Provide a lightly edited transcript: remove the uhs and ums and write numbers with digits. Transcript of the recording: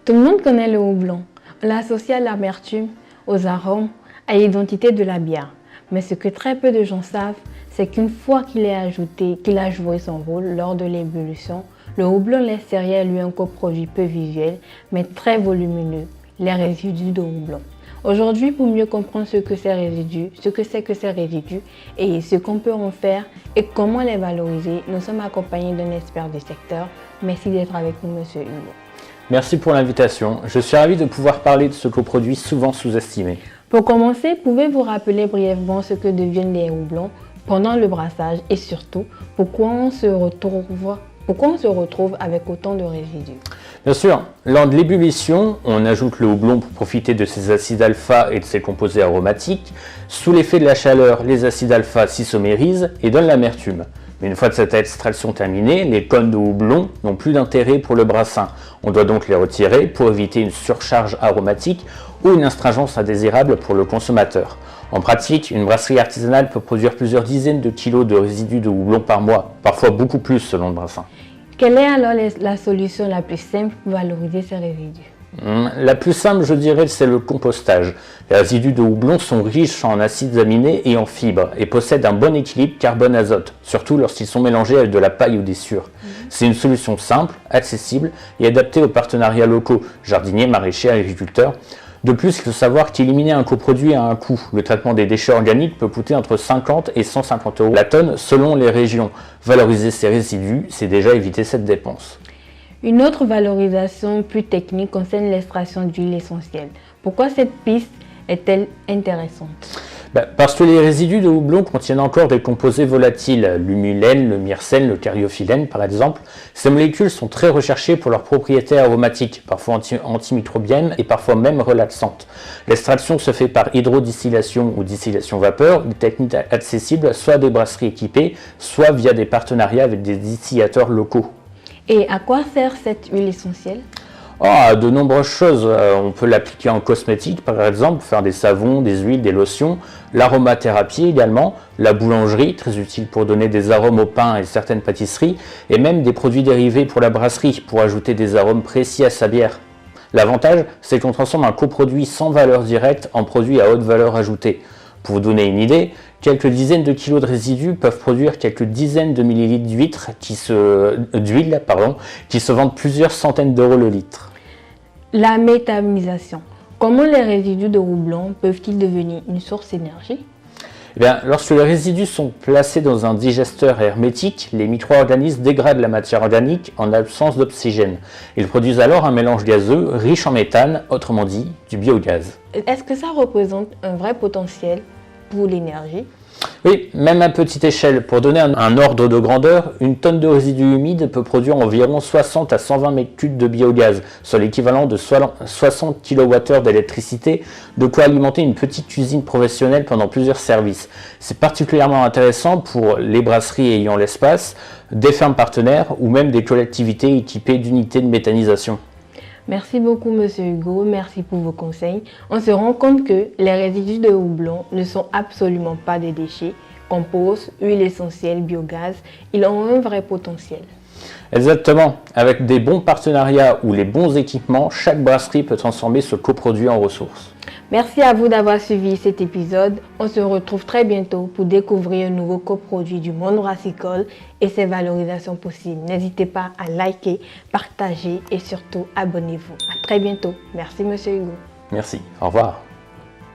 Tout le monde connaît le houblon. On l'associe à l'amertume, aux arômes, à l'identité de la bière. Mais ce que très peu de gens savent, c'est qu'une fois qu'il est ajouté, qu'il a joué son rôle lors de l'ébullition, le houblon laisse derrière lui un coproduit peu visuel, mais très volumineux, les résidus de houblon. Aujourd'hui, pour mieux comprendre ce que c'est que ces résidus et ce qu'on peut en faire et comment les valoriser, nous sommes accompagnés d'un expert du secteur. Merci d'être avec nous, Monsieur Hugo. Merci pour l'invitation. Je suis ravi de pouvoir parler de ce coproduit souvent sous-estimé. Pour commencer, pouvez-vous rappeler brièvement ce que deviennent les houblons pendant le brassage et surtout, pourquoi on se retrouve avec autant de résidus? Bien sûr, lors de l'ébullition, on ajoute le houblon pour profiter de ses acides alpha et de ses composés aromatiques. Sous l'effet de la chaleur, les acides alpha s'isomérisent et donnent l'amertume. Mais une fois cette extraction terminée, les cônes de houblon n'ont plus d'intérêt pour le brassin. On doit donc les retirer pour éviter une surcharge aromatique ou une astringence indésirable pour le consommateur. En pratique, une brasserie artisanale peut produire plusieurs dizaines de kilos de résidus de houblon par mois, parfois beaucoup plus selon le brassin. Quelle est alors la solution la plus simple pour valoriser ces résidus? La plus simple, je dirais, c'est le compostage. Les résidus de houblon sont riches en acides aminés et en fibres et possèdent un bon équilibre carbone-azote, surtout lorsqu'ils sont mélangés avec de la paille ou des sures. C'est une solution simple, accessible et adaptée aux partenariats locaux, jardiniers, maraîchers, agriculteurs. De plus, il faut savoir qu'éliminer un coproduit a un coût. Le traitement des déchets organiques peut coûter entre 50 et 150 € la tonne selon les régions. Valoriser ces résidus, c'est déjà éviter cette dépense. Une autre valorisation plus technique concerne l'extraction d'huile essentielle. Pourquoi cette piste est-elle intéressante? Parce que les résidus de houblon contiennent encore des composés volatiles, l'humulène, le myrcène, le caryophyllène par exemple. Ces molécules sont très recherchées pour leurs propriétés aromatiques, parfois antimicrobiennes et parfois même relaxantes. L'extraction se fait par hydrodistillation ou distillation vapeur, une technique accessible soit à des brasseries équipées, soit via des partenariats avec des distillateurs locaux. Et à quoi sert cette huile essentielle? De nombreuses choses. On peut l'appliquer en cosmétique, par exemple, pour faire des savons, des huiles, des lotions. L'aromathérapie également, la boulangerie, très utile pour donner des arômes au pain et certaines pâtisseries, et même des produits dérivés pour la brasserie, pour ajouter des arômes précis à sa bière. L'avantage, c'est qu'on transforme un coproduit sans valeur directe en produit à haute valeur ajoutée. Pour vous donner une idée, quelques dizaines de kilos de résidus peuvent produire quelques dizaines de millilitres d'huile qui se vendent plusieurs centaines d'euros le litre. La méthanisation. Comment les résidus de houblon peuvent-ils devenir une source d'énergie? Lorsque les résidus sont placés dans un digesteur hermétique, les micro-organismes dégradent la matière organique en absence d'oxygène. Ils produisent alors un mélange gazeux riche en méthane, autrement dit du biogaz. Est-ce que ça représente un vrai potentiel pour l'énergie? Oui, même à petite échelle. Pour donner un ordre de grandeur, une tonne de résidus humides peut produire environ 60 à 120 m3 de biogaz, soit l'équivalent de 60 kWh d'électricité, de quoi alimenter une petite usine professionnelle pendant plusieurs services. C'est particulièrement intéressant pour les brasseries ayant l'espace, des fermes partenaires ou même des collectivités équipées d'unités de méthanisation. Merci beaucoup, Monsieur Hugo. Merci pour vos conseils. On se rend compte que les résidus de houblon ne sont absolument pas des déchets. Compost, huile essentielle, biogaz, ils ont un vrai potentiel. Exactement. Avec des bons partenariats ou les bons équipements, chaque brasserie peut transformer ce coproduit en ressources. Merci à vous d'avoir suivi cet épisode. On se retrouve très bientôt pour découvrir un nouveau coproduit du monde brassicole et ses valorisations possibles. N'hésitez pas à liker, partager et surtout abonnez-vous. À très bientôt. Merci, Monsieur Hugo. Merci. Au revoir.